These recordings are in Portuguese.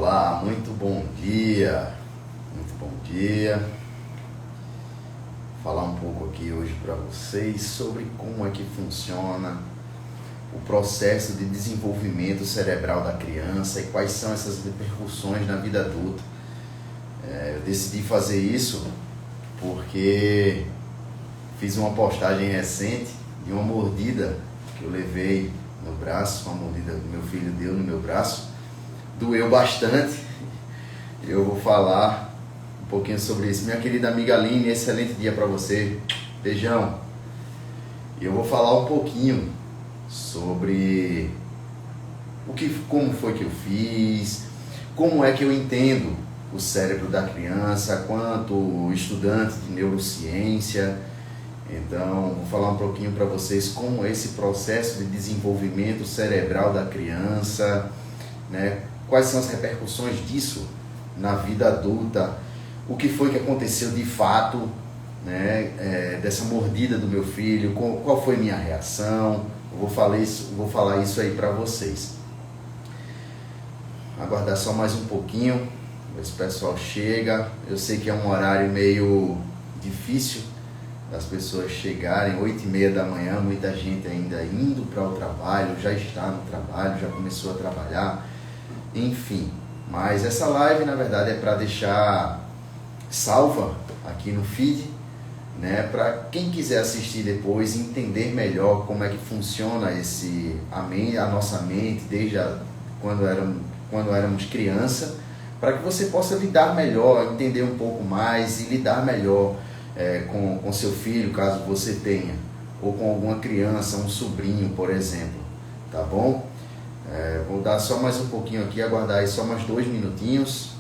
Olá, muito bom dia, muito bom dia. Falar um pouco aqui hoje para vocês sobre como é que funciona o processo de desenvolvimento cerebral da criança e quais são essas repercussões na vida adulta. Eu decidi fazer isso porque fiz uma postagem recente de uma mordida que eu levei no braço, uma mordida que meu filho deu no meu braço. Doeu bastante. Eu vou falar um pouquinho sobre isso. Minha querida amiga Aline, excelente dia para você. Beijão. Eu vou falar um pouquinho sobre como foi que eu fiz, como é que eu entendo o cérebro da criança, quanto estudante de neurociência. Então, vou falar um pouquinho para vocês como esse processo de desenvolvimento cerebral da criança, né? Quais são as repercussões disso na vida adulta, o que foi que aconteceu de fato, né? Dessa mordida do meu filho, qual foi minha reação. Eu vou falar isso aí para vocês. Aguardar só mais um pouquinho, ver se o pessoal chega. Eu sei que é um horário meio difícil das pessoas chegarem, 8h30 da manhã, muita gente ainda indo para o trabalho, já está no trabalho, já começou a trabalhar, enfim. Mas essa live, na verdade, é para deixar salva aqui no feed, né, para quem quiser assistir depois, entender melhor como é que funciona a nossa mente, desde quando éramos criança, para que você possa lidar melhor, entender um pouco mais e lidar melhor com seu filho, caso você tenha, ou com alguma criança, um sobrinho, por exemplo, tá bom? Vou dar só mais um pouquinho aqui, aguardar aí só mais 2 minutinhos,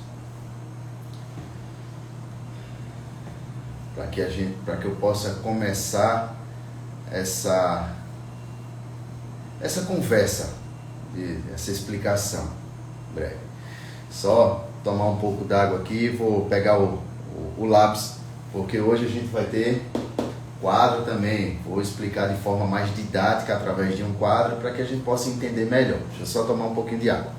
para que eu possa começar essa conversa, essa explicação breve. Só tomar um pouco d'água aqui, vou pegar o lápis, porque hoje a gente vai ter quadro também. Vou explicar de forma mais didática através de um quadro para que a gente possa entender melhor. Deixa eu só tomar um pouquinho de água.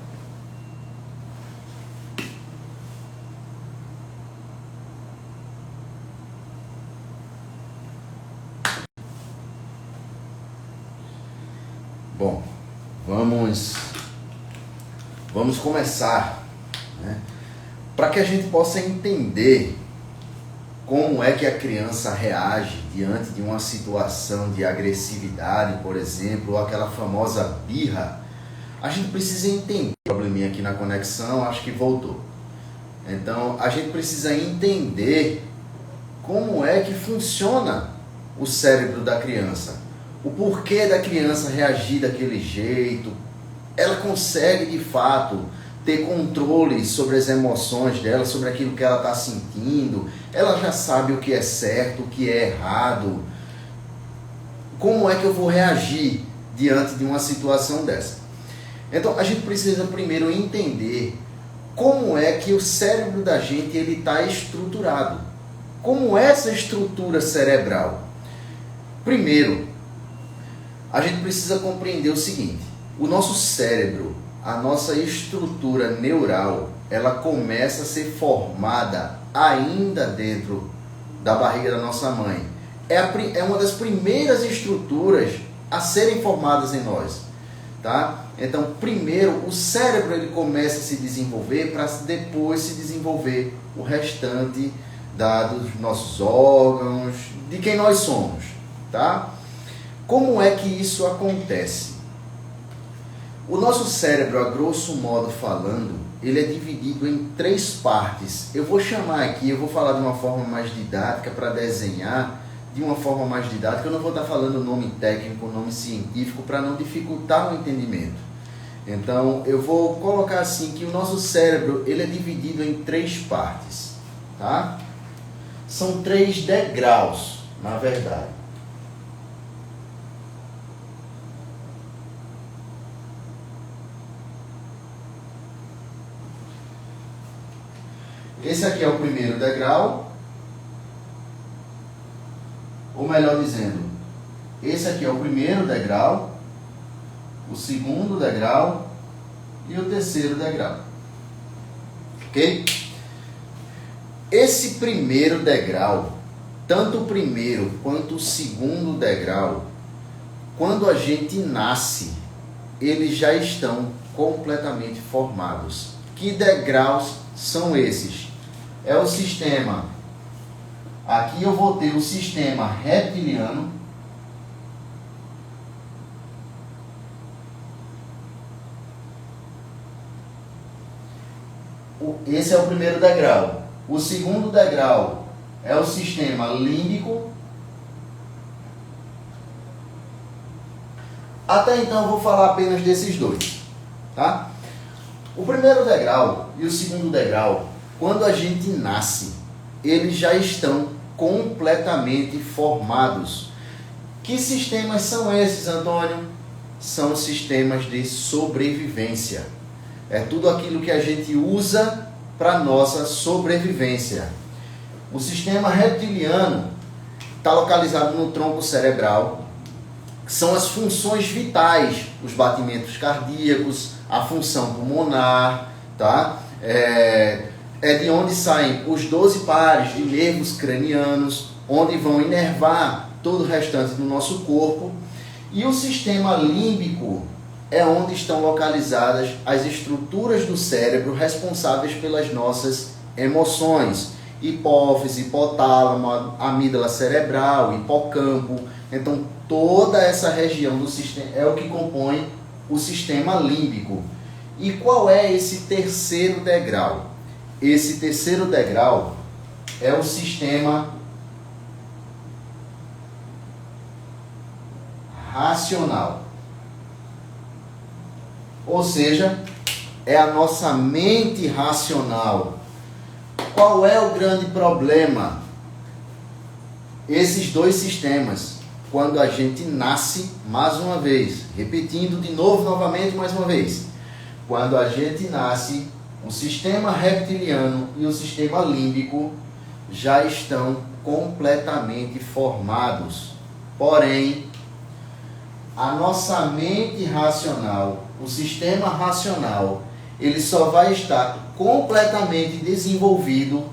Bom, vamos começar, né? Para que a gente possa entender como é que a criança reage diante de uma situação de agressividade, por exemplo, ou aquela famosa birra, a gente precisa entender. Probleminha aqui na conexão, acho que voltou. Então, a gente precisa entender como é que funciona o cérebro da criança. O porquê da criança reagir daquele jeito. Ela consegue, de fato, ter controle sobre as emoções dela, sobre aquilo que ela está sentindo. Ela já sabe o que é certo, o que é errado. Como é que eu vou reagir diante de uma situação dessa? Então, a gente precisa primeiro entender como é que o cérebro da gente está estruturado. Como é essa estrutura cerebral? Primeiro, a gente precisa compreender o seguinte: o nosso cérebro, a nossa estrutura neural, ela começa a ser formada ainda dentro da barriga da nossa mãe. É uma das primeiras estruturas a serem formadas em nós, tá? Então, primeiro, o cérebro ele começa a se desenvolver para depois se desenvolver o restante dos nossos órgãos, de quem nós somos, tá? Como é que isso acontece? O nosso cérebro, a grosso modo falando, ele é dividido em 3 partes. Eu vou chamar aqui, eu vou falar de uma forma mais didática, para desenhar de uma forma mais didática. Eu não vou estar falando nome técnico, nome científico, para não dificultar o entendimento. Então, eu vou colocar assim, que o nosso cérebro, ele é dividido em 3 partes, tá? São 3 degraus, na verdade. Esse aqui é o primeiro degrau, ou melhor dizendo, esse aqui é o primeiro degrau, o segundo degrau e o terceiro degrau. ok? Esse primeiro degrau, tanto o primeiro quanto o segundo degrau, quando a gente nasce, eles já estão completamente formados. Que degraus são esses? É o sistema, aqui eu vou ter o sistema reptiliano, esse é o primeiro degrau. O segundo degrau é o sistema límbico. Até então eu vou falar apenas desses dois, tá? O primeiro degrau e o segundo degrau, quando a gente nasce, eles já estão completamente formados. Que sistemas são esses, Antônio? São sistemas de sobrevivência. É tudo aquilo que a gente usa para nossa sobrevivência. O sistema reptiliano está localizado no tronco cerebral, que são as funções vitais, os batimentos cardíacos, a função pulmonar, tá? É de onde saem os 12 pares de nervos cranianos, onde vão inervar todo o restante do nosso corpo. E o sistema límbico é onde estão localizadas as estruturas do cérebro responsáveis pelas nossas emoções. Hipófise, hipotálamo, amígdala cerebral, hipocampo. Então, toda essa região do sistema é o que compõe o sistema límbico. E qual é esse terceiro degrau? Esse terceiro degrau é o sistema racional. Ou seja, é a nossa mente racional. Qual é o grande problema? Esses dois sistemas, quando a gente nasce, mais uma vez, repetindo de novo, novamente, mais uma vez. Quando a gente nasce, o sistema reptiliano e o sistema límbico já estão completamente formados. Porém, a nossa mente racional, o sistema racional, ele só vai estar completamente desenvolvido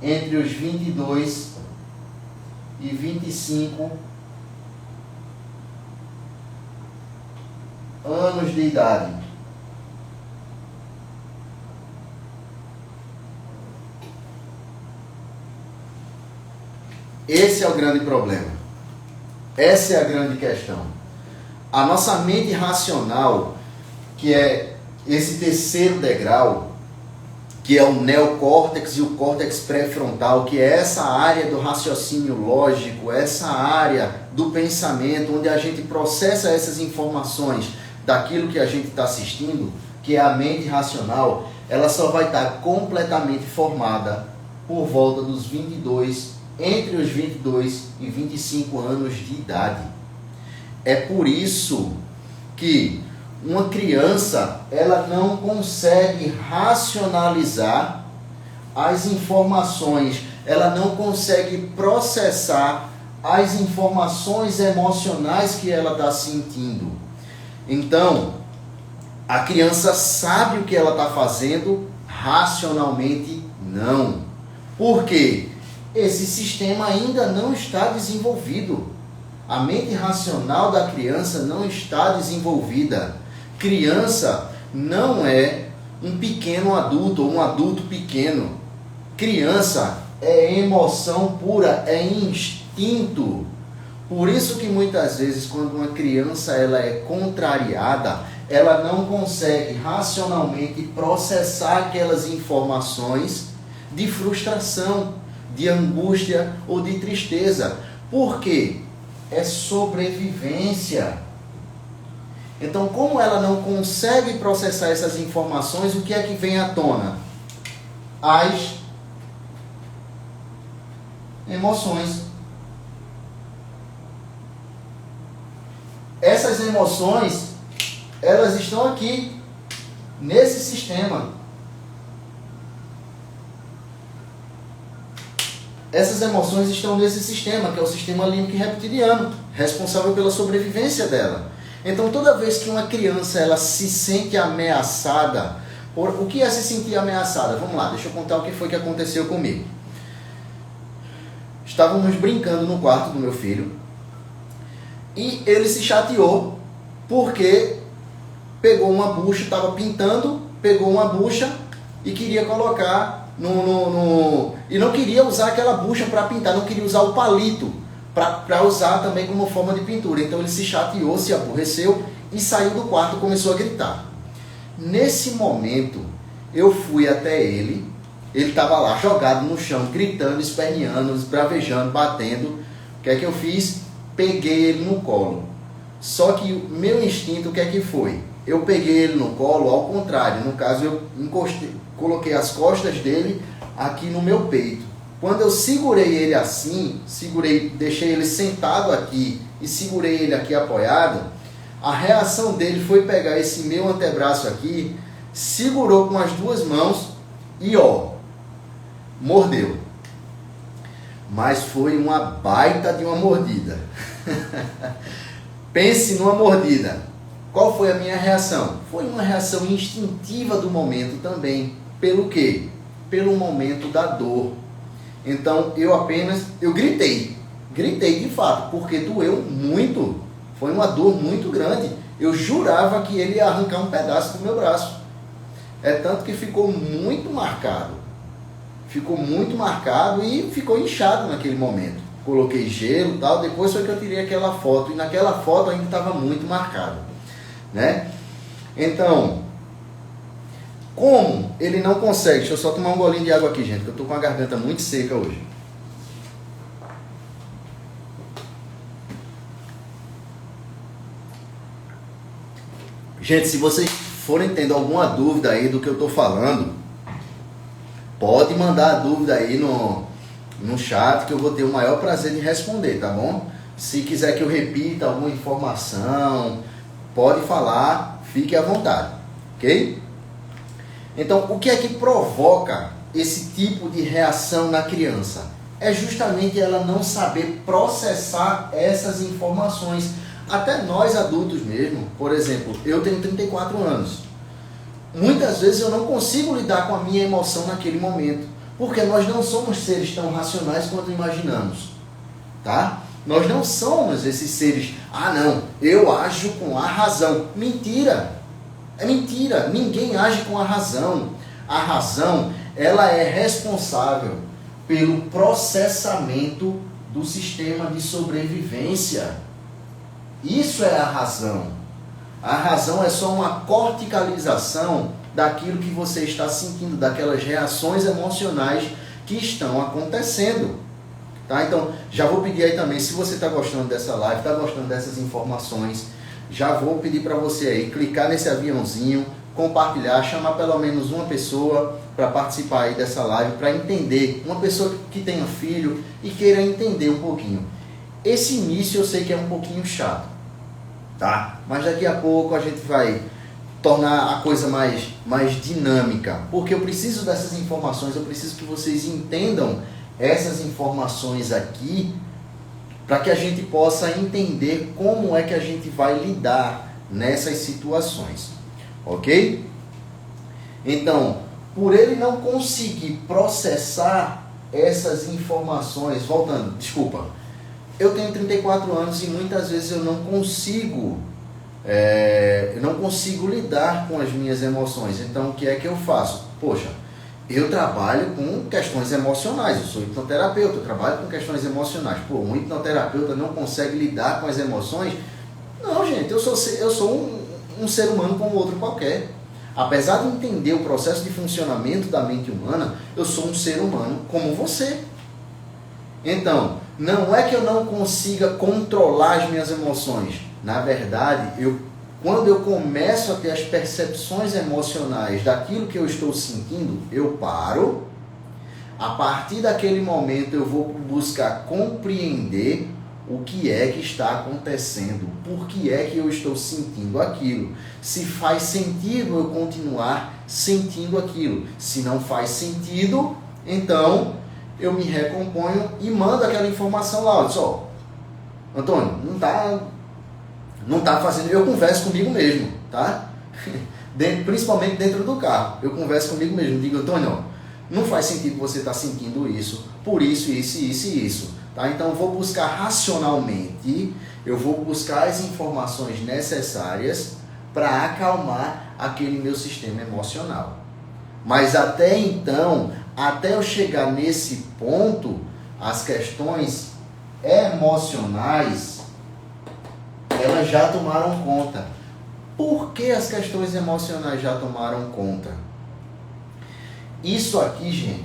entre os 22 e 25 anos de idade. Esse é o grande problema. Essa é a grande questão. A nossa mente racional, que é esse terceiro degrau, que é o neocórtex e o córtex pré-frontal, que é essa área do raciocínio lógico, essa área do pensamento, onde a gente processa essas informações daquilo que a gente está assistindo, que é a mente racional, ela só vai estar completamente formada por volta dos 22, entre os 22 e 25 anos de idade. É por isso que uma criança, ela não consegue racionalizar as informações, ela não consegue processar as informações emocionais que ela está sentindo. Então, a criança sabe o que ela está fazendo, racionalmente não. Por quê? Esse sistema ainda não está desenvolvido. A mente racional da criança não está desenvolvida. Criança não é um pequeno adulto ou um adulto pequeno. Criança é emoção pura, é instinto. Por isso que muitas vezes quando uma criança ela é contrariada, ela não consegue racionalmente processar aquelas informações de frustração, de angústia ou de tristeza. Por quê? É sobrevivência. Então, como ela não consegue processar essas informações, o que é que vem à tona? As emoções. Essas emoções, elas estão aqui, nesse sistema. Essas emoções estão nesse sistema, que é o sistema límbico reptiliano, responsável pela sobrevivência dela. Então, toda vez que uma criança ela se sente ameaçada O que é se sentir ameaçada? Vamos lá, deixa eu contar o que foi que aconteceu comigo. Estávamos brincando no quarto do meu filho e ele se chateou porque pegou uma bucha, estava pintando, pegou uma bucha e queria colocar e não queria usar aquela bucha para pintar, não queria usar o palito para usar também como forma de pintura. Então ele se chateou, se aborreceu e saiu do quarto e começou a gritar. Nesse momento eu fui até ele estava lá jogado no chão, gritando, esperneando, esbravejando, batendo. O que é que eu fiz? Peguei ele no colo. Só que o meu instinto, o que é que foi? Eu peguei ele no colo ao contrário, no caso eu coloquei as costas dele aqui no meu peito. Quando eu segurei ele assim, deixei ele sentado aqui e segurei ele aqui apoiado, a reação dele foi pegar esse meu antebraço aqui, segurou com as duas mãos e mordeu. Mas foi uma baita de uma mordida. Pense numa mordida. Qual foi a minha reação? Foi uma reação instintiva do momento também. Pelo quê? Pelo momento da dor. Então eu gritei de fato, porque doeu muito. Foi uma dor muito grande. Eu jurava que ele ia arrancar um pedaço do meu braço. É tanto que ficou muito marcado. Ficou muito marcado e ficou inchado naquele momento. Coloquei gelo e tal, depois foi que eu tirei aquela foto. E naquela foto ainda estava muito marcado, né? Então, como ele não consegue... Deixa eu só tomar um golinho de água aqui, gente, que eu estou com a garganta muito seca hoje. Gente, se vocês forem tendo alguma dúvida aí do que eu estou falando, pode mandar a dúvida aí no chat, que eu vou ter o maior prazer de responder, tá bom? Se quiser que eu repita alguma informação, pode falar, fique à vontade, ok? Então, o que é que provoca esse tipo de reação na criança? É justamente ela não saber processar essas informações. Até nós adultos mesmo, por exemplo, eu tenho 34 anos. Muitas vezes eu não consigo lidar com a minha emoção naquele momento, porque nós não somos seres tão racionais quanto imaginamos, tá? Nós não somos esses seres, não, eu ajo com a razão. Mentira! É mentira, ninguém age com a razão. A razão, ela é responsável pelo processamento do sistema de sobrevivência. Isso é a razão. A razão é só uma corticalização daquilo que você está sentindo, daquelas reações emocionais que estão acontecendo. Tá? Então, já vou pedir aí também, se você está gostando dessa live, está gostando dessas informações, já vou pedir para você aí clicar nesse aviãozinho, compartilhar, chamar pelo menos uma pessoa para participar aí dessa live, para entender, uma pessoa que tenha filho e queira entender um pouquinho. Esse início eu sei que é um pouquinho chato, tá? Mas daqui a pouco a gente vai tornar a coisa mais dinâmica, porque eu preciso dessas informações, eu preciso que vocês entendam essas informações aqui, para que a gente possa entender como é que a gente vai lidar nessas situações, ok? Então, por ele não conseguir processar essas informações, voltando, desculpa, eu tenho 34 anos e muitas vezes eu não consigo lidar com as minhas emoções. Então, o que é que eu faço? Poxa, eu trabalho com questões emocionais, eu sou hipnoterapeuta, eu trabalho com questões emocionais. Pô, um hipnoterapeuta não consegue lidar com as emoções? Não, gente, eu sou um ser humano como outro qualquer. Apesar de entender o processo de funcionamento da mente humana, eu sou um ser humano como você. Então, não é que eu não consiga controlar as minhas emoções. Na verdade, quando eu começo a ter as percepções emocionais daquilo que eu estou sentindo, eu paro. A partir daquele momento eu vou buscar compreender o que é que está acontecendo, por que é que eu estou sentindo aquilo. Se faz sentido eu continuar sentindo aquilo. Se não faz sentido, então eu me recomponho e mando aquela informação lá. Olha só, Antônio, não tá fazendo, eu converso comigo mesmo, tá? principalmente dentro do carro. Eu converso comigo mesmo, digo, Antônio, não faz sentido você estar sentindo isso, por isso, isso, isso e isso. Tá? Então eu vou buscar racionalmente, eu vou buscar as informações necessárias para acalmar aquele meu sistema emocional. Mas até então, até eu chegar nesse ponto, as questões emocionais, elas já tomaram conta. Por que as questões emocionais já tomaram conta? Isso aqui, gente,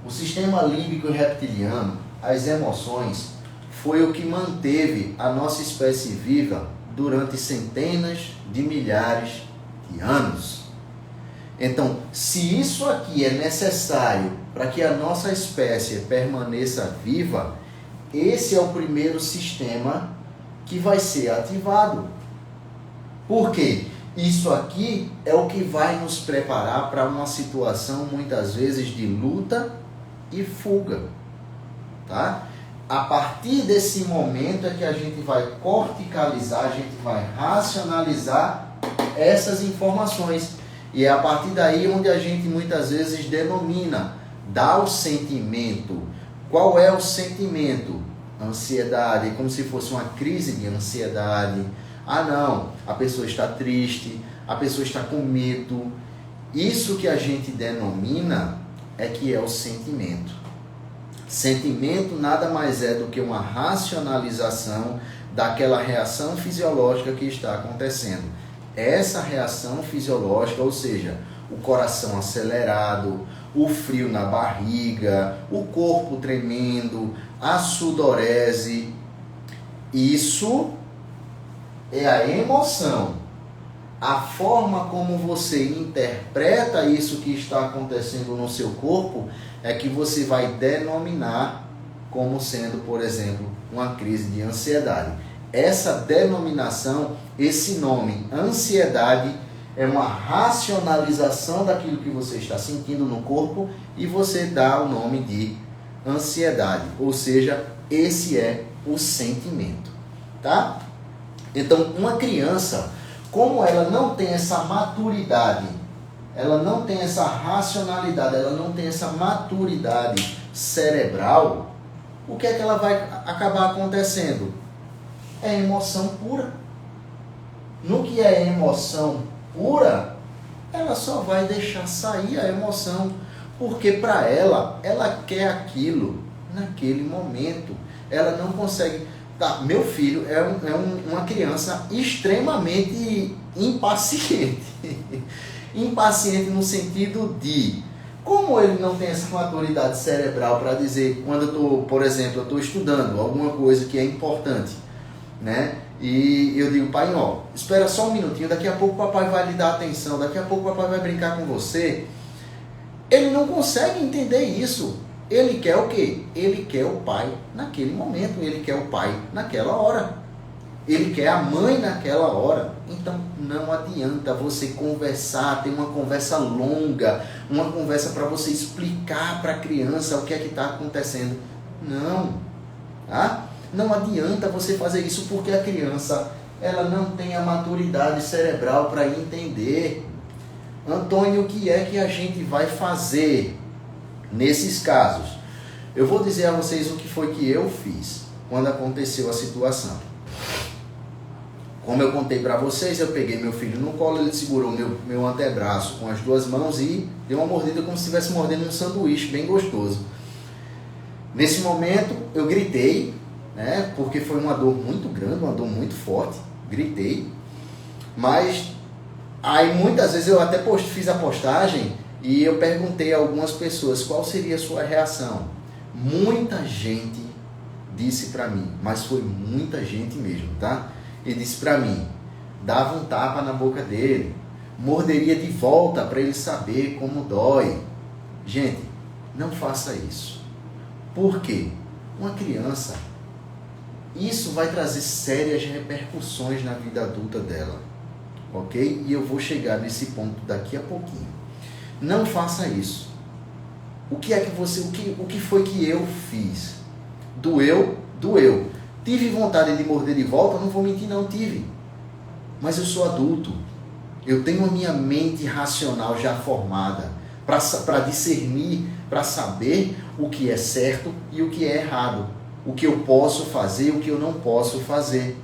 o sistema límbico e reptiliano, as emoções, foi o que manteve a nossa espécie viva durante centenas de milhares de anos. Então, se isso aqui é necessário para que a nossa espécie permaneça viva, esse é o primeiro sistema que vai ser ativado. Por quê? Isso aqui é o que vai nos preparar para uma situação, muitas vezes, de luta e fuga. Tá? A partir desse momento é que a gente vai corticalizar, a gente vai racionalizar essas informações. E é a partir daí onde a gente muitas vezes denomina, dá o sentimento. Qual é o sentimento? Ansiedade, como se fosse uma crise de ansiedade. Ah não, a pessoa está triste, a pessoa está com medo. Isso que a gente denomina é que é o sentimento. Sentimento nada mais é do que uma racionalização daquela reação fisiológica que está acontecendo. Essa reação fisiológica, ou seja, o coração acelerado, o frio na barriga, o corpo tremendo, a sudorese, isso é a emoção. A forma como você interpreta isso que está acontecendo no seu corpo é que você vai denominar como sendo, por exemplo, uma crise de ansiedade. Essa denominação, esse nome, ansiedade, é uma racionalização daquilo que você está sentindo no corpo e você dá o nome de ansiedade. Ou seja, esse é o sentimento. Tá? Então, uma criança, como ela não tem essa maturidade, ela não tem essa racionalidade, ela não tem essa maturidade cerebral, o que é que ela vai acabar acontecendo? É emoção pura. No que é emoção pura, ela só vai deixar sair a emoção, porque para ela quer aquilo naquele momento. Ela não consegue... Tá, meu filho é uma criança extremamente impaciente. Impaciente no sentido de, como ele não tem essa maturidade cerebral para dizer, quando eu estou, por exemplo, eu estou estudando alguma coisa que é importante, né? E eu digo, pai, ó, espera só um minutinho, daqui a pouco o papai vai lhe dar atenção, daqui a pouco o papai vai brincar com você. Ele não consegue entender isso. Ele quer o quê? Ele quer o pai naquele momento, ele quer o pai naquela hora. Ele quer a mãe naquela hora. Então não adianta você conversar, ter uma conversa longa, uma conversa para você explicar para a criança o que é que está acontecendo. Não. Tá? Não adianta você fazer isso porque a criança ela não tem a maturidade cerebral para entender. Antônio, o que é que a gente vai fazer nesses casos? Eu vou dizer a vocês o que foi que eu fiz quando aconteceu a situação. Como eu contei para vocês, eu peguei meu filho no colo, ele segurou meu antebraço com as duas mãos e deu uma mordida como se estivesse mordendo um sanduíche bem gostoso. Nesse momento eu gritei, né, porque foi uma dor muito grande, uma dor muito forte, gritei, mas aí muitas vezes eu até fiz a postagem e eu perguntei a algumas pessoas qual seria a sua reação. Muita gente disse para mim, mas foi muita gente mesmo, tá? E disse para mim, dava um tapa na boca dele, morderia de volta para ele saber como dói. Gente, não faça isso. Por quê? Uma criança, isso vai trazer sérias repercussões na vida adulta dela, ok? E eu vou chegar nesse ponto daqui a pouquinho. Não faça isso. O que foi que eu fiz? Doeu? Doeu. Tive vontade de morder de volta? Não vou mentir, não tive. Mas eu sou adulto. Eu tenho a minha mente racional já formada para discernir, para saber o que é certo e o que é errado. O que eu posso fazer e o que eu não posso fazer.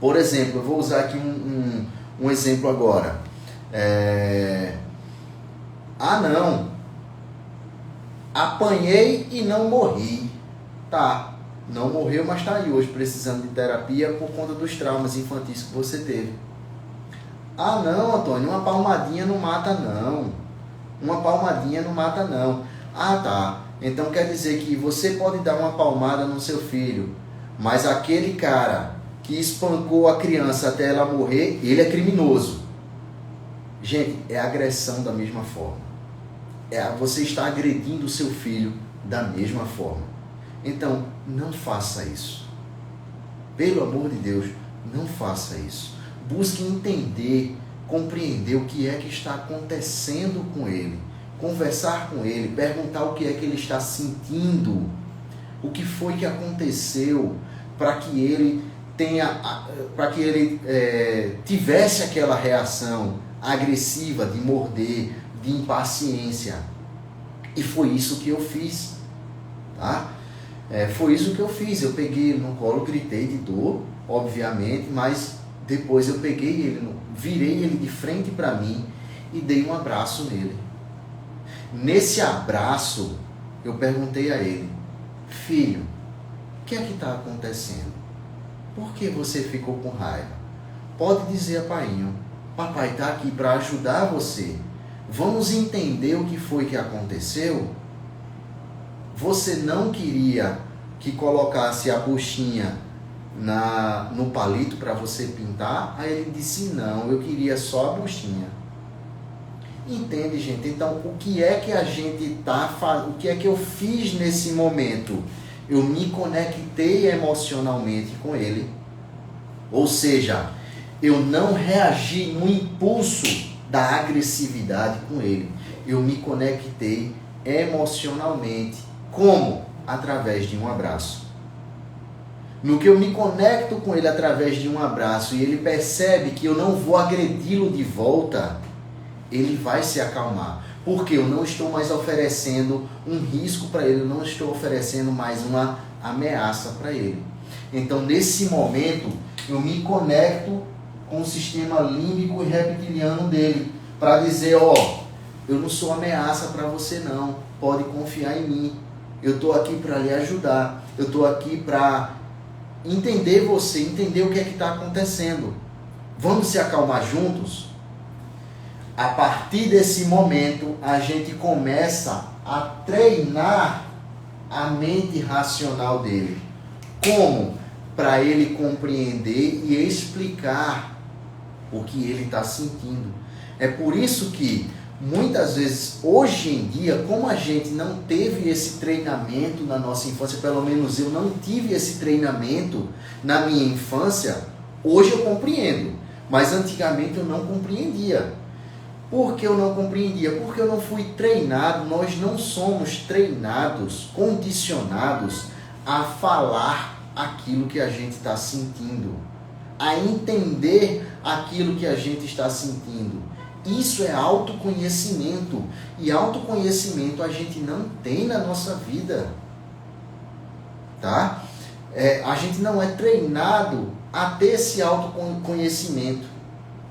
Por exemplo, eu vou usar aqui um exemplo agora. Não, apanhei e não morri. Tá, não morreu, mas está aí hoje precisando de terapia por conta dos traumas infantis que você teve. Não, Antônio, uma palmadinha não mata não. Uma palmadinha não mata não. Tá, então quer dizer que você pode dar uma palmada no seu filho, mas aquele cara que espancou a criança até ela morrer, ele é criminoso. Gente, é agressão da mesma forma. Você está agredindo o seu filho da mesma forma. Então, não faça isso. Pelo amor de Deus, não faça isso. Busque entender, compreender o que é que está acontecendo com ele. Conversar com ele, perguntar o que é que ele está sentindo. O que foi que aconteceu para que ele tivesse aquela reação agressiva de morder, de impaciência. E foi isso que eu fiz, tá? Foi isso que eu fiz. Eu peguei ele no colo, gritei de dor, obviamente, mas depois eu peguei ele, virei ele de frente para mim e dei um abraço nele. Nesse abraço, eu perguntei a ele: filho, o que é que está acontecendo? Por que você ficou com raiva? Pode dizer a painho, papai está aqui para ajudar você. Vamos entender o que foi que aconteceu? Você não queria que colocasse a buchinha no palito para você pintar? Aí ele disse: não, eu queria só a buchinha. Entende, gente? Então, o que é que a gente o que é que eu fiz nesse momento? Eu me conectei emocionalmente com ele. Ou seja, eu não reagi no impulso da agressividade com ele. Eu me conectei emocionalmente. Como? Através de um abraço. No que eu me conecto com ele através de um abraço e ele percebe que eu não vou agredi-lo de volta, ele vai se acalmar. Porque eu não estou mais oferecendo um risco para ele, eu não estou oferecendo mais uma ameaça para ele. Então, nesse momento, eu me conecto com o sistema límbico e reptiliano dele, para dizer: eu não sou ameaça para você não, pode confiar em mim, eu estou aqui para lhe ajudar, eu estou aqui para entender você, entender o que é que está acontecendo. Vamos se acalmar juntos? A partir desse momento, a gente começa a treinar a mente racional dele. Como? Para ele compreender e explicar o que ele está sentindo. É por isso que, muitas vezes, hoje em dia, como a gente não teve esse treinamento na nossa infância, pelo menos eu não tive esse treinamento na minha infância, hoje eu compreendo, mas antigamente eu não compreendia. Por que eu não compreendia? Porque eu não fui treinado, nós não somos treinados, condicionados a falar aquilo que a gente está sentindo, a entender aquilo que a gente está sentindo. Isso é autoconhecimento, e autoconhecimento a gente não tem na nossa vida, tá? A gente não é treinado a ter esse autoconhecimento.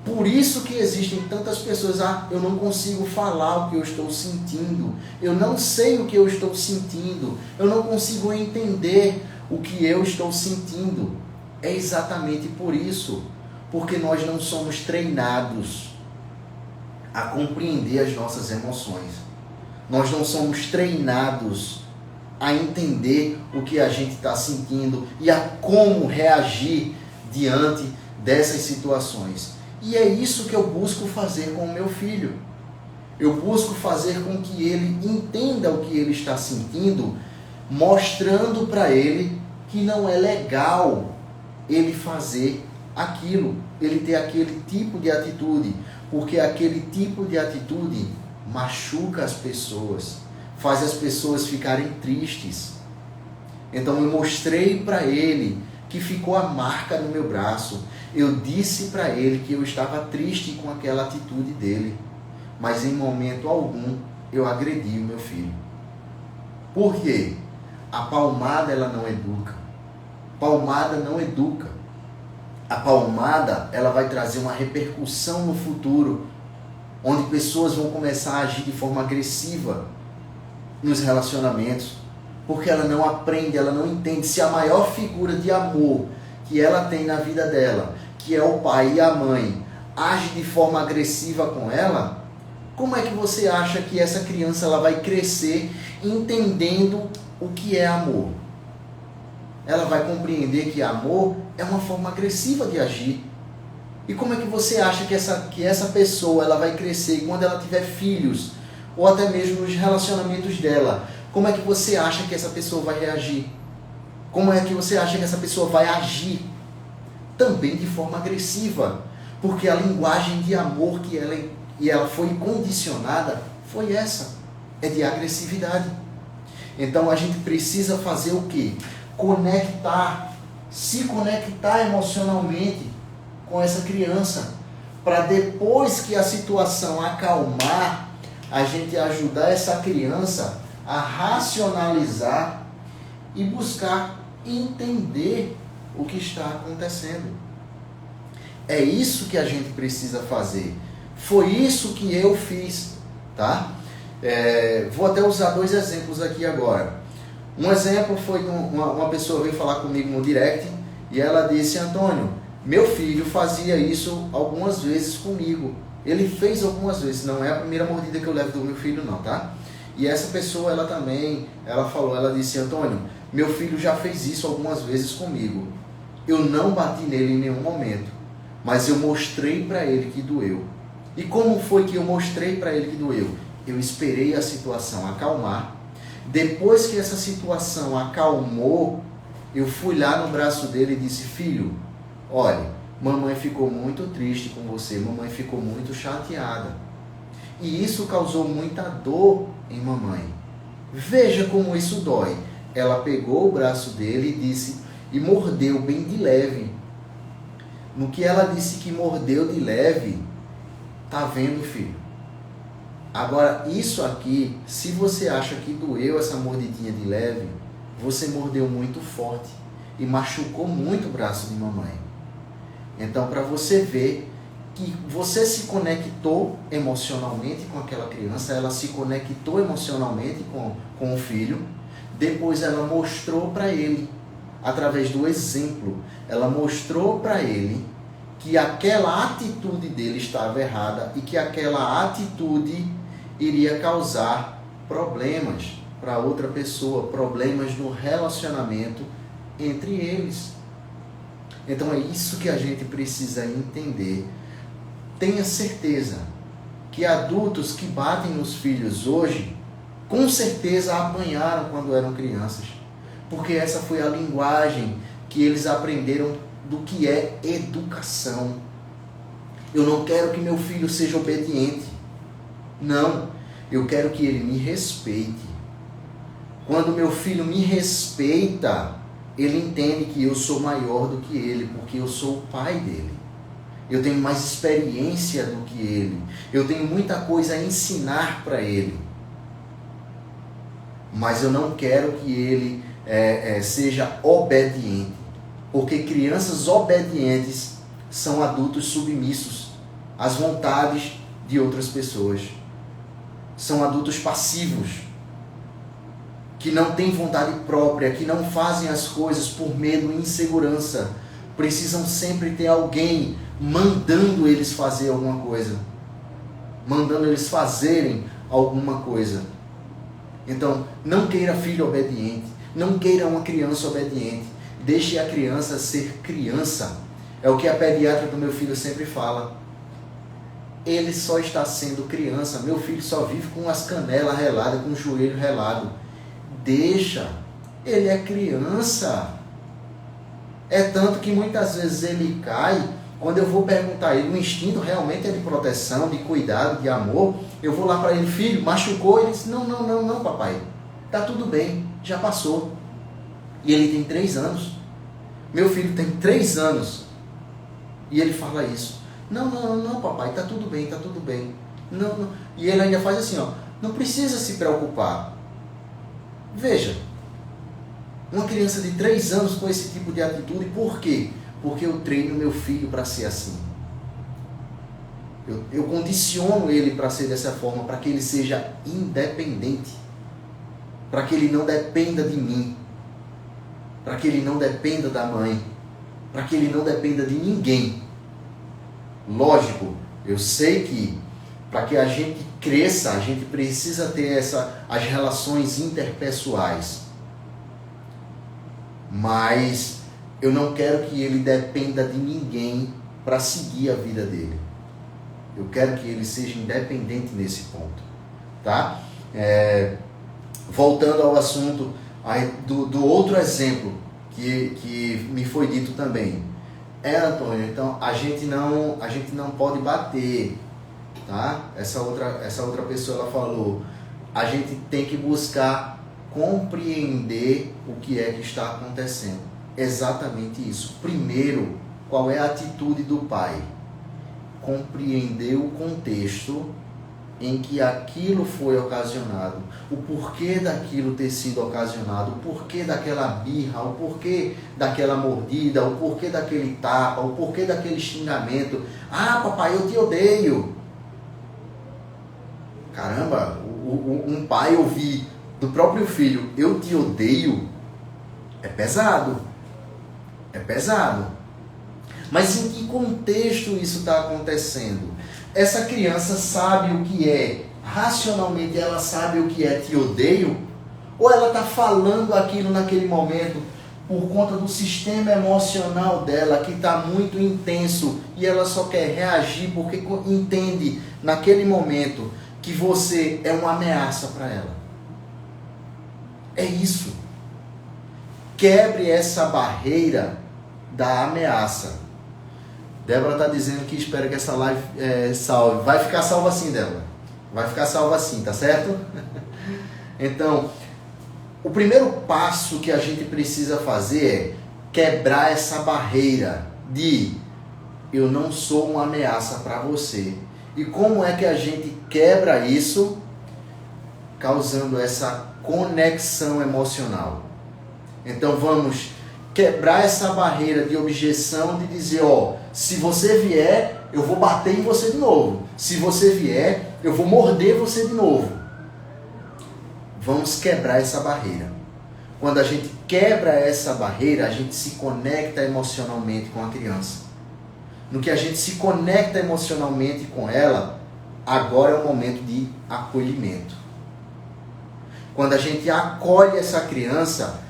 Por isso que existem tantas pessoas: eu não consigo falar o que eu estou sentindo, eu não sei o que eu estou sentindo, eu não consigo entender o que eu estou sentindo. É exatamente por isso, porque nós não somos treinados a compreender as nossas emoções. Nós não somos treinados a entender o que a gente está sentindo e a como reagir diante dessas situações. E é isso que eu busco fazer com o meu filho. Eu busco fazer com que ele entenda o que ele está sentindo, mostrando para ele que não é legal ele fazer aquilo, ele ter aquele tipo de atitude, porque aquele tipo de atitude machuca as pessoas, faz as pessoas ficarem tristes. Então eu mostrei para ele que ficou a marca no meu braço. Eu disse para ele que eu estava triste com aquela atitude dele, mas em momento algum eu agredi o meu filho. Por quê? A palmada ela não educa. Palmada não educa. A palmada ela vai trazer uma repercussão no futuro, onde pessoas vão começar a agir de forma agressiva nos relacionamentos, porque ela não aprende, ela não entende. Se a maior figura de amor que ela tem na vida dela, que é o pai e a mãe, age de forma agressiva com ela, como é que você acha que essa criança ela vai crescer entendendo o que é amor? Ela vai compreender que amor é uma forma agressiva de agir. E como é que você acha que essa pessoa ela vai crescer quando ela tiver filhos, ou até mesmo nos relacionamentos dela? Como é que você acha que essa pessoa vai reagir? Como é que você acha que essa pessoa vai agir? Também de forma agressiva, porque a linguagem de amor que ela foi condicionada foi essa, é de agressividade. Então a gente precisa fazer o quê? Se conectar emocionalmente com essa criança, para depois que a situação acalmar, a gente ajudar essa criança a racionalizar e buscar entender o que está acontecendo. É isso que a gente precisa fazer. Foi isso que eu fiz, tá? Vou até usar 2 exemplos aqui agora. Um exemplo foi uma pessoa veio falar comigo no direct e ela disse: Antônio, meu filho fazia isso algumas vezes comigo. Ele fez algumas vezes, não é a primeira mordida que eu levo do meu filho não, tá? E essa pessoa, ela disse: Antônio, meu filho já fez isso algumas vezes comigo. Eu não bati nele em nenhum momento, mas eu mostrei para ele que doeu. E como foi que eu mostrei para ele que doeu? Eu esperei a situação acalmar. Depois que essa situação acalmou, eu fui lá no braço dele e disse: filho, olha, mamãe ficou muito triste com você, mamãe ficou muito chateada. E isso causou muita dor em mamãe. Veja como isso dói. Ela pegou o braço dele e mordeu bem de leve. No que ela disse que mordeu de leve, tá vendo, filho? Agora, isso aqui, se você acha que doeu essa mordidinha de leve, você mordeu muito forte e machucou muito o braço de mamãe. Então, para você ver que você se conectou emocionalmente com aquela criança, ela se conectou emocionalmente com o filho, depois ela mostrou para ele, através do exemplo, ela mostrou para ele que aquela atitude dele estava errada e que aquela atitude iria causar problemas para outra pessoa, problemas no relacionamento entre eles. Então é isso que a gente precisa entender. Tenha certeza que adultos que batem nos filhos hoje, com certeza apanharam quando eram crianças, porque essa foi a linguagem que eles aprenderam do que é educação. Eu não quero que meu filho seja obediente. Não, eu quero que ele me respeite. Quando meu filho me respeita, ele entende que eu sou maior do que ele, porque eu sou o pai dele. Eu tenho mais experiência do que ele. Eu tenho muita coisa a ensinar para ele. Mas eu não quero que ele seja obediente. Porque crianças obedientes são adultos submissos às vontades de outras pessoas. São adultos passivos, que não têm vontade própria, que não fazem as coisas por medo e insegurança. Precisam sempre ter alguém mandando eles fazer alguma coisa. Mandando eles fazerem alguma coisa. Então, não queira filho obediente. Não queira uma criança obediente. Deixe a criança ser criança. É o que a pediatra do meu filho sempre fala. Ele só está sendo criança. Meu filho só vive com as canelas reladas, com o joelho relado. Deixa. Ele é criança. É tanto que muitas vezes ele cai. Quando eu vou perguntar a ele, o instinto realmente é de proteção, de cuidado, de amor. Eu vou lá para ele: filho, machucou? Ele diz: não, papai. Tá tudo bem, já passou. E ele tem 3 anos. Meu filho tem 3 anos e ele fala isso. Não, papai, tá tudo bem, tá tudo bem. Não. E ele ainda faz assim, ó, não precisa se preocupar. Veja, uma criança de 3 anos com esse tipo de atitude, por quê? Porque eu treino meu filho para ser assim. Eu condiciono ele para ser dessa forma, para que ele seja independente, para que ele não dependa de mim, para que ele não dependa da mãe, para que ele não dependa de ninguém. Lógico, eu sei que para que a gente cresça, a gente precisa ter as relações interpessoais. Mas eu não quero que ele dependa de ninguém para seguir a vida dele. Eu quero que ele seja independente nesse ponto, tá? Voltando ao assunto do outro exemplo que me foi dito também. Antônio, então a gente não pode bater, tá? Essa outra pessoa ela falou, a gente tem que buscar compreender o que é que está acontecendo. Exatamente isso. Primeiro, qual é a atitude do pai? Compreender o contexto em que aquilo foi ocasionado, o porquê daquilo ter sido ocasionado, o porquê daquela birra, o porquê daquela mordida, o porquê daquele tapa, o porquê daquele xingamento. Ah, papai, eu te odeio. Caramba, um pai ouvir do próprio filho, eu te odeio, é pesado. É pesado. Mas em que contexto isso está acontecendo? Essa criança sabe o que é, racionalmente ela sabe o que é te odeio? Ou ela está falando aquilo naquele momento por conta do sistema emocional dela que está muito intenso e ela só quer reagir porque entende naquele momento que você é uma ameaça para ela? É isso. Quebre essa barreira da ameaça. Débora está dizendo que espera que essa live salve. Vai ficar salva assim, Débora. Vai ficar salva assim, tá certo? Então, o primeiro passo que a gente precisa fazer é quebrar essa barreira de eu não sou uma ameaça para você. E como é que a gente quebra isso? Causando essa conexão emocional. Então vamos quebrar essa barreira de objeção, de dizer, ó, se você vier, eu vou bater em você de novo. Se você vier, eu vou morder você de novo. Vamos quebrar essa barreira. Quando a gente quebra essa barreira, a gente se conecta emocionalmente com a criança. No que a gente se conecta emocionalmente com ela, agora é o momento de acolhimento. Quando a gente acolhe essa criança,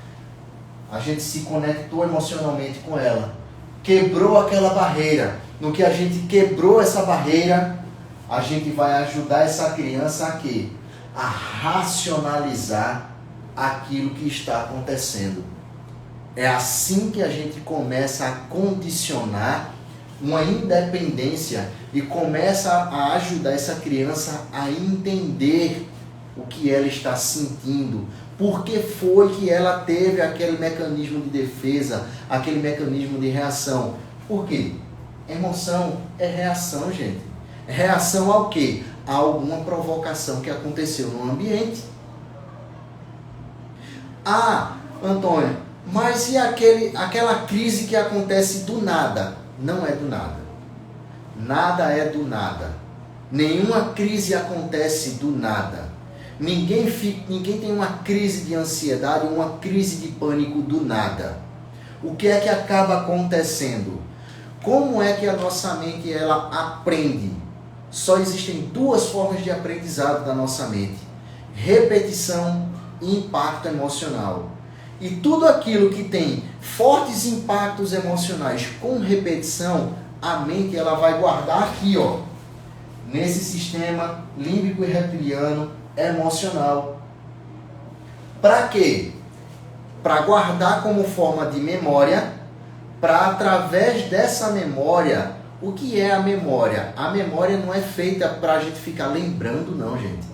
a gente se conectou emocionalmente com ela. Quebrou aquela barreira. No que a gente quebrou essa barreira, a gente vai ajudar essa criança a quê? A racionalizar aquilo que está acontecendo. É assim que a gente começa a condicionar uma independência e começa a ajudar essa criança a entender o que ela está sentindo. Por que foi que ela teve aquele mecanismo de defesa, aquele mecanismo de reação? Por quê? Emoção é reação, gente. Reação ao quê? A alguma provocação que aconteceu no ambiente. Ah, Antônio, mas e aquela crise que acontece do nada? Não é do nada. Nada é do nada. Nenhuma crise acontece do nada. Ninguém tem uma crise de ansiedade, uma crise de pânico do nada. O que é que acaba acontecendo? Como é que a nossa mente ela aprende? Só existem 2 formas de aprendizado da nossa mente: repetição e impacto emocional. E tudo aquilo que tem fortes impactos emocionais com repetição, a mente ela vai guardar aqui, ó, nesse sistema límbico e reptiliano emocional. Para quê? Para guardar como forma de memória, para através dessa memória, o que é a memória? A memória não é feita para a gente ficar lembrando, não, gente.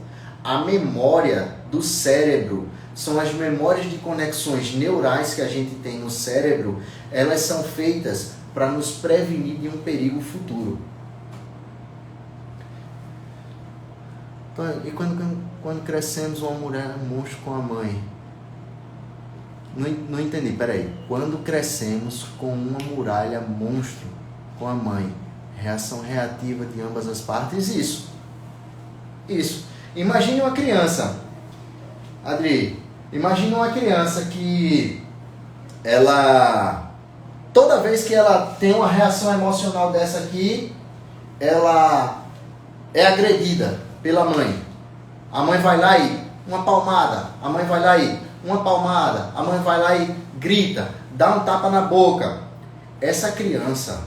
A memória do cérebro, são as memórias de conexões neurais que a gente tem no cérebro, elas são feitas para nos prevenir de um perigo futuro. Então, e quando crescemos, uma mulher um monstro com a mãe? Não entendi, peraí. Quando crescemos com uma muralha monstro com a mãe, reação reativa de ambas as partes, isso. Imagine uma criança, Adri, imagine uma criança que ela, toda vez que ela tem uma reação emocional dessa aqui, ela é agredida pela mãe. A mãe vai lá e uma palmada, a mãe vai lá e uma palmada, a mãe vai lá e grita, dá um tapa na boca. Essa criança,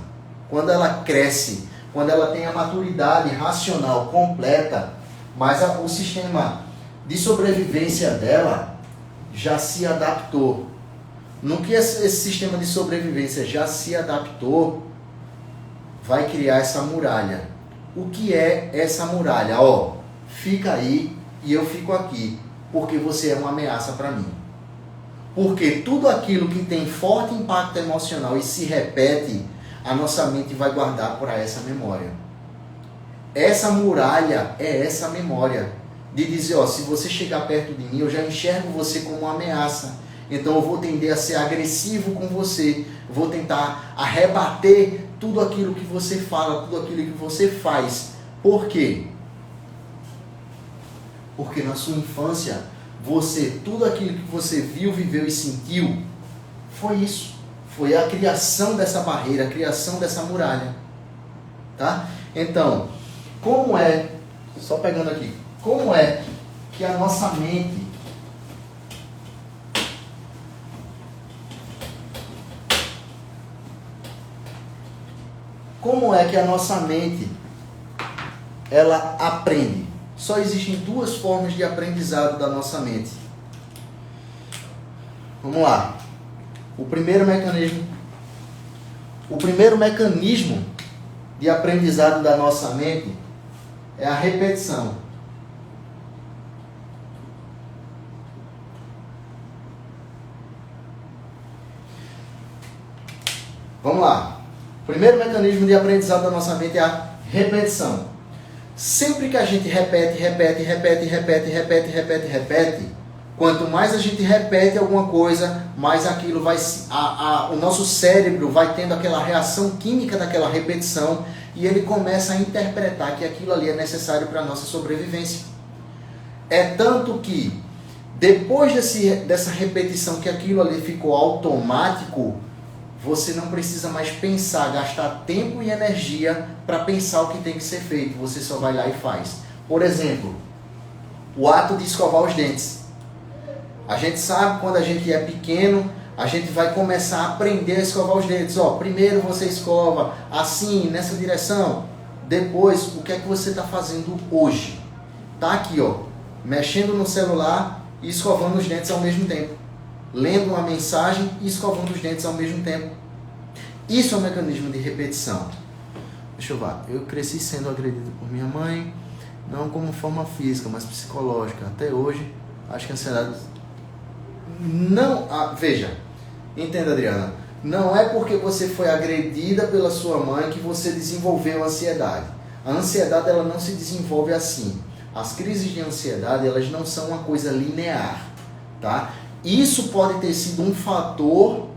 quando ela cresce, quando ela tem a maturidade racional completa, mas o sistema de sobrevivência dela já se adaptou. No que esse sistema de sobrevivência já se adaptou, vai criar essa muralha. O que é essa muralha? Fica aí e eu fico aqui, porque você é uma ameaça para mim. Porque tudo aquilo que tem forte impacto emocional e se repete, a nossa mente vai guardar para essa memória. Essa muralha é essa memória de dizer, se você chegar perto de mim, eu já enxergo você como uma ameaça. Então eu vou tender a ser agressivo com você, vou tentar arrebater tudo aquilo que você fala, tudo aquilo que você faz. Por quê? Porque na sua infância, tudo aquilo que você viu, viveu e sentiu, foi isso. Foi a criação dessa barreira, a criação dessa muralha. Tá? Então, só pegando aqui, como é que a nossa mente ela aprende? Só existem duas formas de aprendizado da nossa mente. Vamos lá. O primeiro mecanismo de aprendizado da nossa mente é a repetição. Vamos lá. O primeiro mecanismo de aprendizado da nossa mente é a repetição. Sempre que a gente repete, quanto mais a gente repete alguma coisa, mais aquilo vai, o nosso cérebro vai tendo aquela reação química daquela repetição e ele começa a interpretar que aquilo ali é necessário para a nossa sobrevivência. É tanto que depois dessa repetição que aquilo ali ficou automático, você não precisa mais pensar, gastar tempo e energia para pensar o que tem que ser feito. Você só vai lá e faz. Por exemplo, o ato de escovar os dentes. A gente sabe, quando a gente é pequeno, a gente vai começar a aprender a escovar os dentes. Primeiro você escova assim, nessa direção. Depois, o que é que você está fazendo hoje? Está aqui, mexendo no celular e escovando os dentes ao mesmo tempo. Lendo uma mensagem e escovando os dentes ao mesmo tempo. Isso é um mecanismo de repetição. Deixa eu ver. Eu cresci sendo agredido por minha mãe, não como forma física, mas psicológica. Até hoje, acho que a ansiedade... Não, veja, entenda, Adriana. Não é porque você foi agredida pela sua mãe que você desenvolveu ansiedade. A ansiedade, ela não se desenvolve assim. As crises de ansiedade, elas não são uma coisa linear, tá? Isso pode ter sido um fator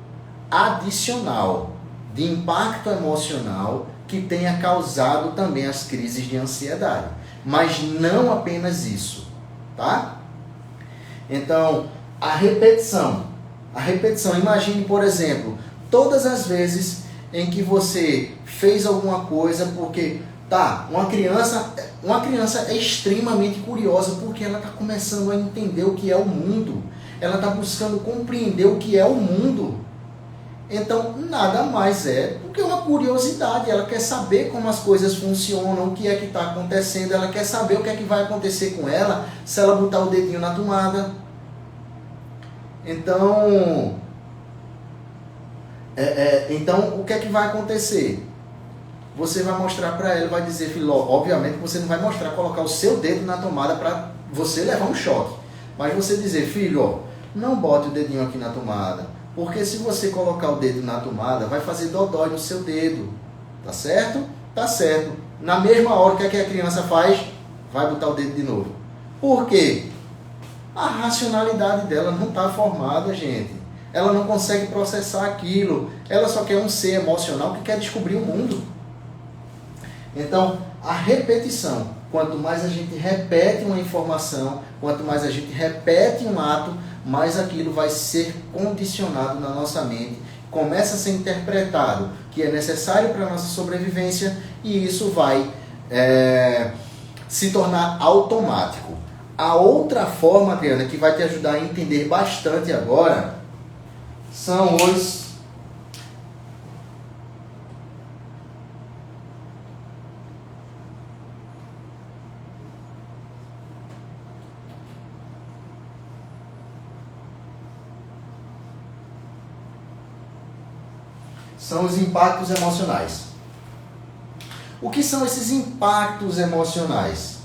adicional de impacto emocional que tenha causado também as crises de ansiedade. Mas não apenas isso, tá? Então, a repetição, imagine, por exemplo, todas as vezes em que você fez alguma coisa porque, uma criança é extremamente curiosa porque ela está começando a entender o que é o mundo. Ela está buscando compreender o que é o mundo. Então, nada mais é do que uma curiosidade. Ela quer saber como as coisas funcionam, o que é que está acontecendo. Ela quer saber o que é que vai acontecer com ela se ela botar o dedinho na tomada. Então, o que é que vai acontecer? Você vai mostrar para ela, vai dizer, filho, obviamente você não vai mostrar, colocar o seu dedo na tomada para você levar um choque. Mas você dizer, filho, ó, não bote o dedinho aqui na tomada, porque se você colocar o dedo na tomada, vai fazer dodói no seu dedo. Tá certo? Tá certo. Na mesma hora, o que é que a criança faz? Vai botar o dedo de novo. Por quê? A racionalidade dela não está formada, gente. Ela não consegue processar aquilo. Ela só quer um ser emocional que quer descobrir o mundo. Então, a repetição. Quanto mais a gente repete uma informação, quanto mais a gente repete um ato, mais aquilo vai ser condicionado na nossa mente. Começa a ser interpretado que é necessário para a nossa sobrevivência e isso vai se tornar automático. A outra forma, Adriana, que vai te ajudar a entender bastante agora, são os impactos emocionais. O que são esses impactos emocionais?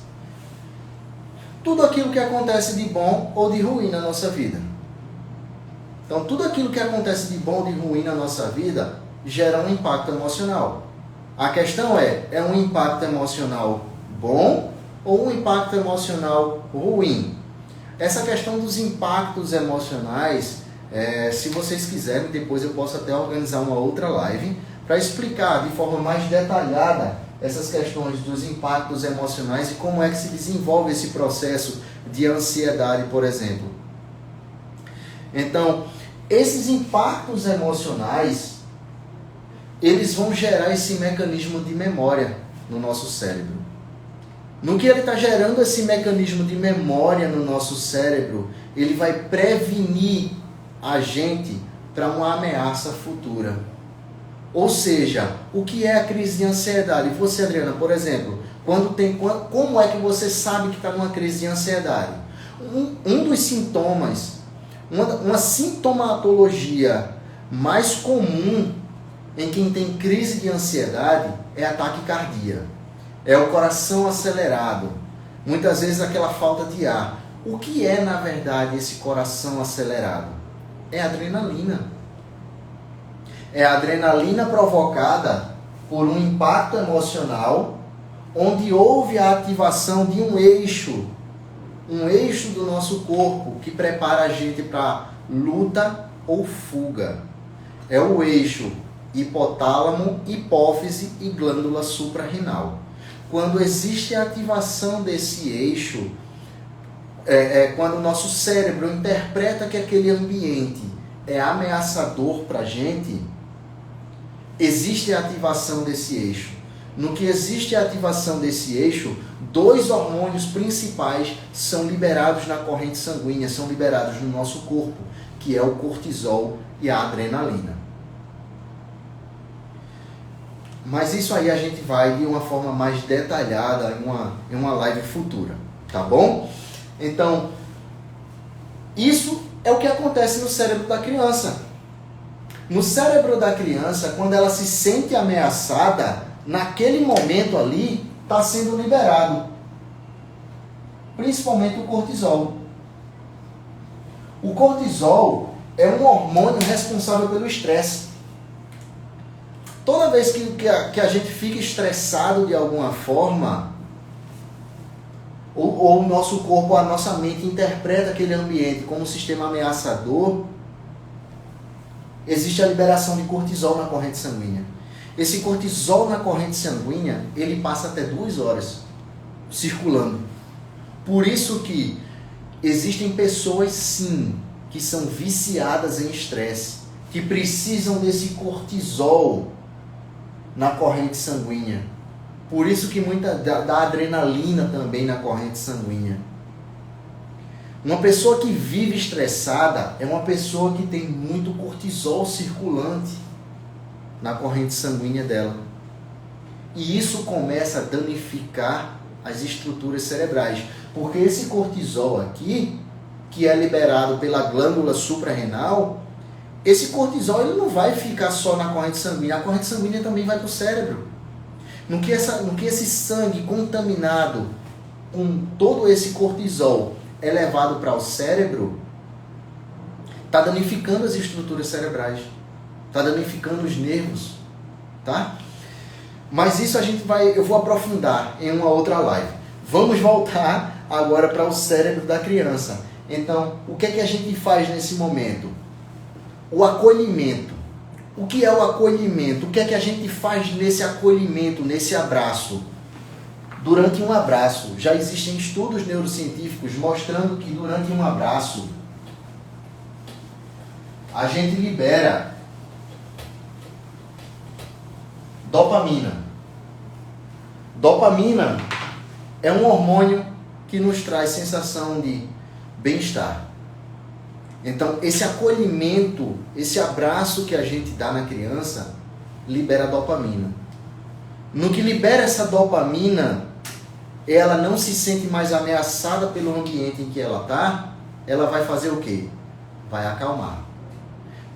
Tudo aquilo que acontece de bom ou de ruim na nossa vida. Então, tudo aquilo que acontece de bom ou de ruim na nossa vida gera um impacto emocional. A questão é um impacto emocional bom ou um impacto emocional ruim? Essa questão dos impactos emocionais, se vocês quiserem, depois eu posso até organizar uma outra live para explicar de forma mais detalhada essas questões dos impactos emocionais e como é que se desenvolve esse processo de ansiedade, por exemplo. Então, esses impactos emocionais, eles vão gerar esse mecanismo de memória no nosso cérebro. No que ele está gerando esse mecanismo de memória no nosso cérebro, ele vai prevenir a gente para uma ameaça futura. Ou seja, o que é a crise de ansiedade? Você, Adriana, por exemplo, como é que você sabe que está numa crise de ansiedade? Um dos sintomas, uma sintomatologia mais comum em quem tem crise de ansiedade é a taquicardia. É o coração acelerado. Muitas vezes aquela falta de ar. O que é, na verdade, esse coração acelerado? É a adrenalina. É a adrenalina provocada por um impacto emocional onde houve a ativação de um eixo do nosso corpo que prepara a gente para luta ou fuga. É o eixo hipotálamo, hipófise e glândula suprarrenal. Quando existe a ativação desse eixo, quando o nosso cérebro interpreta que aquele ambiente é ameaçador para a gente, existe a ativação desse eixo. No que existe a ativação desse eixo, 2 hormônios principais são liberados na corrente sanguínea, são liberados no nosso corpo, que é o cortisol e a adrenalina. Mas isso aí a gente vai de uma forma mais detalhada em uma live futura, tá bom? Então, isso é o que acontece no cérebro da criança. No cérebro da criança, quando ela se sente ameaçada, naquele momento ali, está sendo liberado. Principalmente o cortisol. O cortisol é um hormônio responsável pelo estresse. Toda vez que a gente fica estressado de alguma forma, ou o nosso corpo, a nossa mente interpreta aquele ambiente como um sistema ameaçador, existe a liberação de cortisol na corrente sanguínea. Esse cortisol na corrente sanguínea, ele passa até 2 horas circulando. Por isso que existem pessoas, sim, que são viciadas em estresse, que precisam desse cortisol na corrente sanguínea. Por isso que muita da adrenalina também na corrente sanguínea. Uma pessoa que vive estressada é uma pessoa que tem muito cortisol circulante na corrente sanguínea dela. E isso começa a danificar as estruturas cerebrais. Porque esse cortisol aqui, que é liberado pela glândula suprarrenal, esse cortisol ele não vai ficar só na corrente sanguínea. A corrente sanguínea também vai para o cérebro. No que esse sangue contaminado com todo esse cortisol é levado para o cérebro, está danificando as estruturas cerebrais, está danificando os nervos, tá? Mas isso eu vou aprofundar em uma outra live. Vamos voltar agora para o cérebro da criança. Então, o que é que a gente faz nesse momento? O acolhimento. O que é o acolhimento? O que é que a gente faz nesse acolhimento, nesse abraço? Durante um abraço, já existem estudos neurocientíficos mostrando que durante um abraço, a gente libera dopamina. Dopamina é um hormônio que nos traz sensação de bem-estar. Então, esse acolhimento, esse abraço que a gente dá na criança, libera dopamina. No que libera essa dopamina, ela não se sente mais ameaçada pelo ambiente em que ela está, ela vai fazer o quê? Vai acalmar.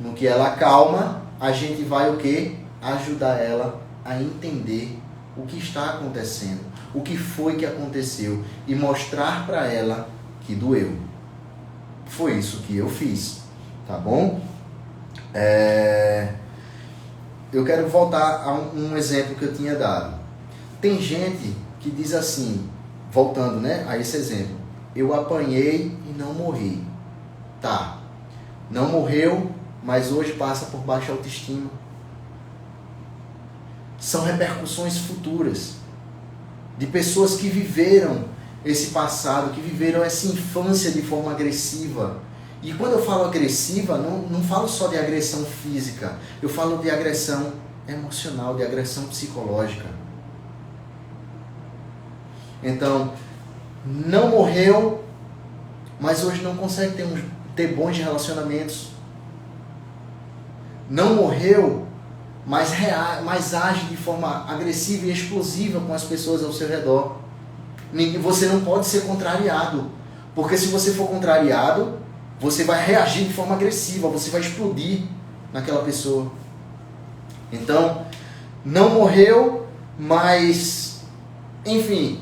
No que ela acalma, a gente vai o quê? Ajudar ela a entender o que está acontecendo, o que foi que aconteceu e mostrar para ela que doeu. Foi isso que eu fiz, tá bom? Eu quero voltar a um exemplo que eu tinha dado. Tem gente que diz assim, voltando, né, a esse exemplo, eu apanhei e não morri. Tá, não morreu, mas hoje passa por baixa autoestima. São repercussões futuras de pessoas que viveram esse passado, que viveram essa infância de forma agressiva. E quando eu falo agressiva, não falo só de agressão física, eu falo de agressão emocional, de agressão psicológica. Então, não morreu, mas hoje não consegue ter bons relacionamentos. Não morreu, mas age de forma agressiva e explosiva com as pessoas ao seu redor. Você não pode ser contrariado, porque se você for contrariado, você vai reagir de forma agressiva, você vai explodir naquela pessoa. Então, não morreu, mas, enfim,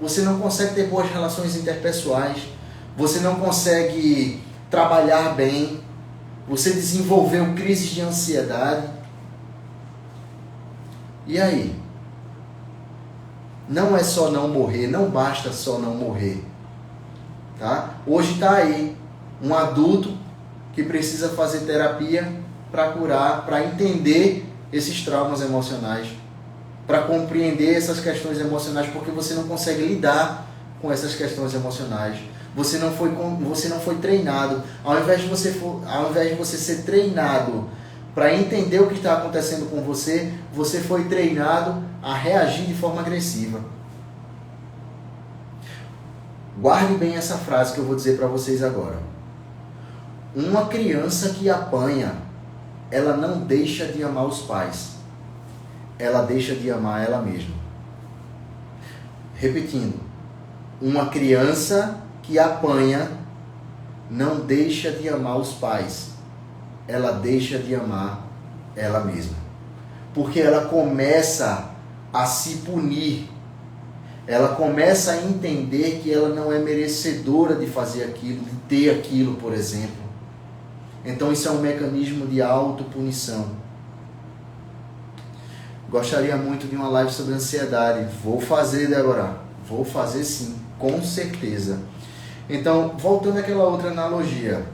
você não consegue ter boas relações interpessoais, você não consegue trabalhar bem, você desenvolveu crises de ansiedade. E aí? Não é só não morrer, não basta só não morrer. Tá? Hoje está aí um adulto que precisa fazer terapia para curar, para entender esses traumas emocionais, para compreender essas questões emocionais, porque você não consegue lidar com essas questões emocionais. Você não foi treinado. Ao invés de você ser treinado para entender o que está acontecendo com você, você foi treinado a reagir de forma agressiva. Guarde bem essa frase que eu vou dizer para vocês agora. Uma criança que apanha, ela não deixa de amar os pais. Ela deixa de amar ela mesma. Repetindo. Uma criança que apanha não deixa de amar os pais. Ela deixa de amar ela mesma. Porque ela começa a se punir. Ela começa a entender que ela não é merecedora de fazer aquilo, de ter aquilo, por exemplo. Então isso é um mecanismo de autopunição. Gostaria muito de uma live sobre ansiedade. Vou fazer, Débora. Vou fazer sim, com certeza. Então, voltando àquela outra analogia.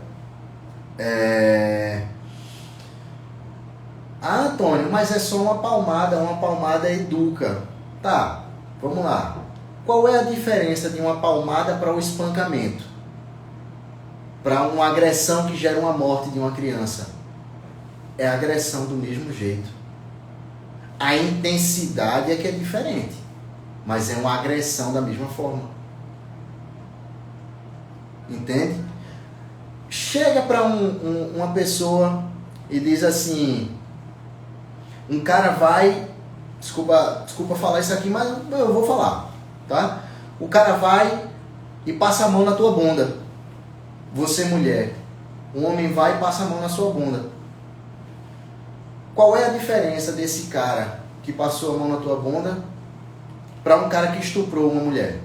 Ah, Antônio, mas é só uma palmada educa. Tá, vamos lá. Qual é a diferença de uma palmada para o espancamento? Para uma agressão que gera uma morte de uma criança? É agressão do mesmo jeito. A intensidade é que é diferente, mas é uma agressão da mesma forma. Entende? Chega para uma pessoa e diz assim, um cara vai, desculpa falar isso aqui, mas eu vou falar, tá? O cara vai e passa a mão na tua bunda. Você, mulher, um homem vai e passa a mão na sua bunda. Qual é a diferença desse cara que passou a mão na tua bunda para um cara que estuprou uma mulher?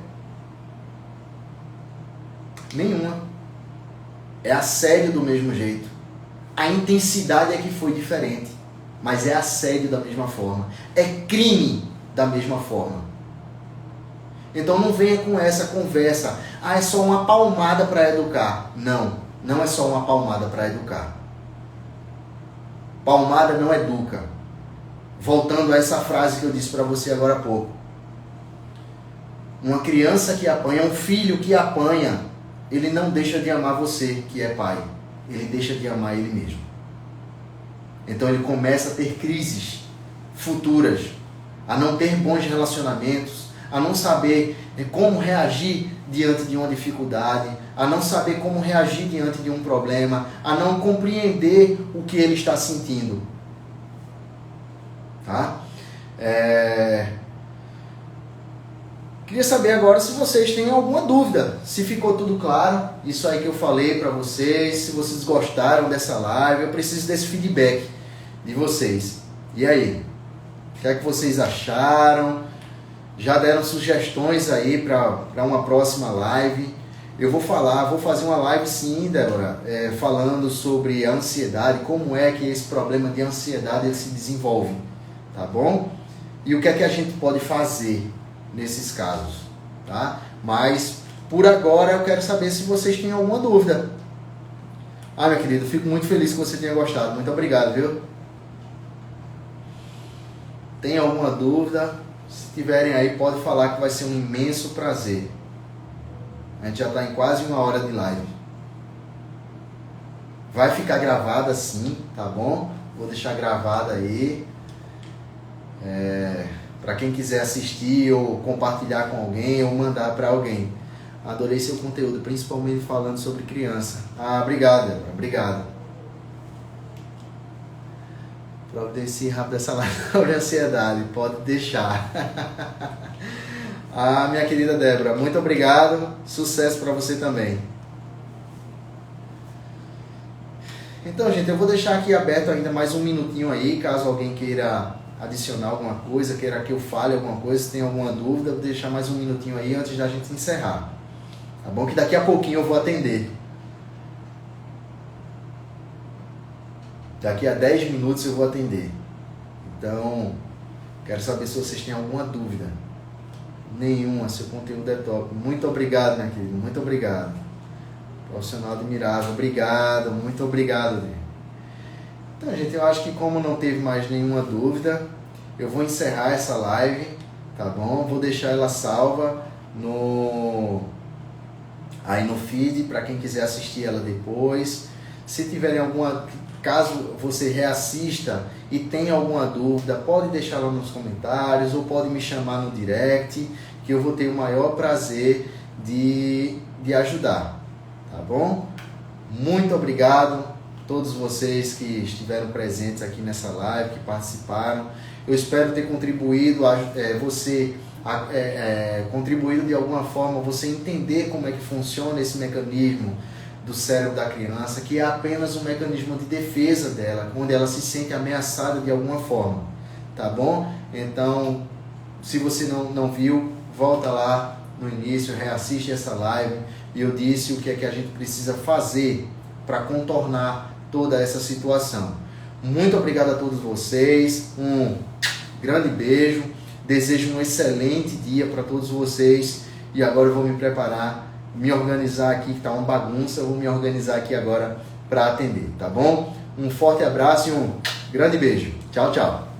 Nenhuma. É assédio do mesmo jeito. A intensidade é que foi diferente, mas é assédio da mesma forma. É crime da mesma forma. Então não venha com essa conversa, é só uma palmada para educar. Não, não é só uma palmada para educar. Palmada não educa. Voltando a essa frase que eu disse para você agora há pouco. Uma criança que apanha, um filho que apanha, ele não deixa de amar você, que é pai. Ele deixa de amar ele mesmo. Então ele começa a ter crises futuras, a não ter bons relacionamentos, a não saber como reagir diante de uma dificuldade, a não saber como reagir diante de um problema, a não compreender o que ele está sentindo. Tá? Queria saber agora se vocês têm alguma dúvida, se ficou tudo claro, isso aí que eu falei para vocês, se vocês gostaram dessa live, eu preciso desse feedback de vocês. E aí? O que é que vocês acharam? Já deram sugestões aí para uma próxima live? Eu vou fazer uma live sim, Débora, falando sobre a ansiedade, como é que esse problema de ansiedade ele se desenvolve, tá bom? E o que é que a gente pode fazer nesses casos, tá? Mas, por agora, eu quero saber se vocês têm alguma dúvida. Minha querida, fico muito feliz que você tenha gostado. Muito obrigado, viu? Tem alguma dúvida? Se tiverem aí, pode falar que vai ser um imenso prazer. A gente já está em quase 1 hora de live. Vai ficar gravada sim, tá bom? Vou deixar gravada aí. Para quem quiser assistir ou compartilhar com alguém ou mandar para alguém. Adorei seu conteúdo, principalmente falando sobre criança. Obrigado, Débora. Obrigado. Providencie rápido essa live sobre ansiedade. Pode deixar. Minha querida Débora, muito obrigado. Sucesso para você também. Então, gente, eu vou deixar aqui aberto ainda mais um minutinho aí, caso alguém queira adicionar alguma coisa, queira que eu fale alguma coisa, se tem alguma dúvida, vou deixar mais um minutinho aí antes da gente encerrar. Tá bom? Que daqui a pouquinho eu vou atender. Daqui a 10 minutos eu vou atender. Então, quero saber se vocês têm alguma dúvida. Nenhuma, seu conteúdo é top. Muito obrigado, minha querida, muito obrigado. Profissional admirável, obrigado, muito obrigado. Então, gente, eu acho que como não teve mais nenhuma dúvida, eu vou encerrar essa live, tá bom? Vou deixar ela salva aí no feed, para quem quiser assistir ela depois. Se tiverem caso você reassista e tenha alguma dúvida, pode deixar lá nos comentários ou pode me chamar no direct, que eu vou ter o maior prazer de ajudar, tá bom? Muito obrigado a todos vocês que estiveram presentes aqui nessa live, que participaram. Eu espero ter contribuído contribuído de alguma forma, você entender como é que funciona esse mecanismo do cérebro da criança, que é apenas um mecanismo de defesa dela, onde ela se sente ameaçada de alguma forma, tá bom? Então, se você não viu, volta lá no início, reassiste essa live, e eu disse o que é que a gente precisa fazer para contornar toda essa situação. Muito obrigado a todos vocês, um grande beijo, desejo um excelente dia para todos vocês, e agora eu vou me preparar, me organizar aqui, que tá uma bagunça, eu vou me organizar aqui agora para atender, tá bom? Um forte abraço e um grande beijo. Tchau, tchau.